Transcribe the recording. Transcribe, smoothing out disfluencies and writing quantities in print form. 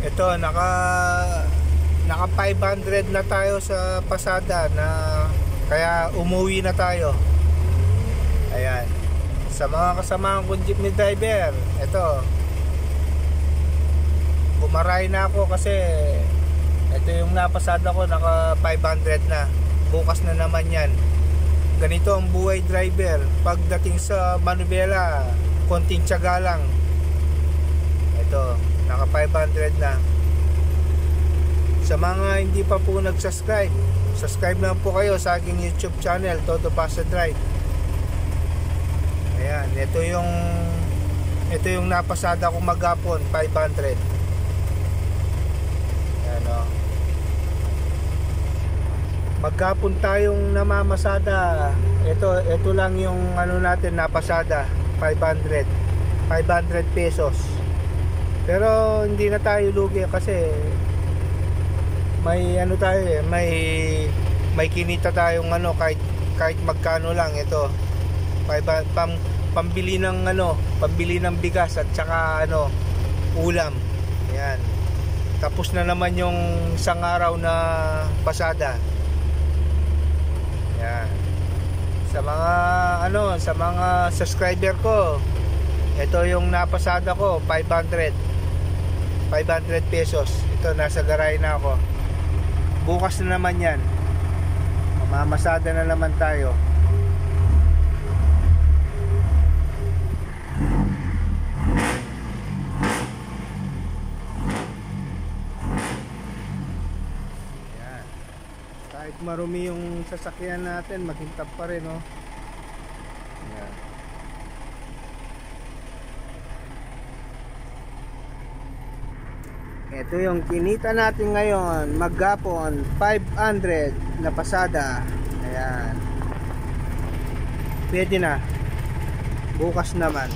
Ito, naka 500 na tayo sa pasada na kaya umuwi na tayo. Ayan. Sa mga kasamahan kong jeepney driver, ito, bumaray na ako kasi ito yung napasada ko, naka 500 na. Bukas na naman yan. Ganito ang buhay driver. Pagdating sa manubela, konting tiyaga lang. Ito, naka 500 na. Sa mga hindi pa po nag-subscribe, subscribe na po kayo sa aking YouTube channel, Todo Pasa Drive. Ayan, ito yung napasada ko maghapon, 500. Ayan o. Maghapon tayong namamasada. Ito lang yung ano natin napasada, 500 pesos. Pero hindi na tayo lugi kasi may ano tayo may kinita tayong ano kahit magkano lang. Ito pambili ng bigas at saka ulam. Ayan. Tapos na naman yung isang araw na pasada. Ayan. Sa mga subscriber ko, ito yung napasada ko, 500 pesos. Ito, nasa garay na ako. Bukas na naman yan, mamamasada na naman tayo. Ayan. Kahit marumi yung sasakyan natin, makintab pa rin, oh. Ayan. Ito yung kinita natin ngayon, maghapon, 500 na pasada. Ayan. Pwede na. Bukas naman.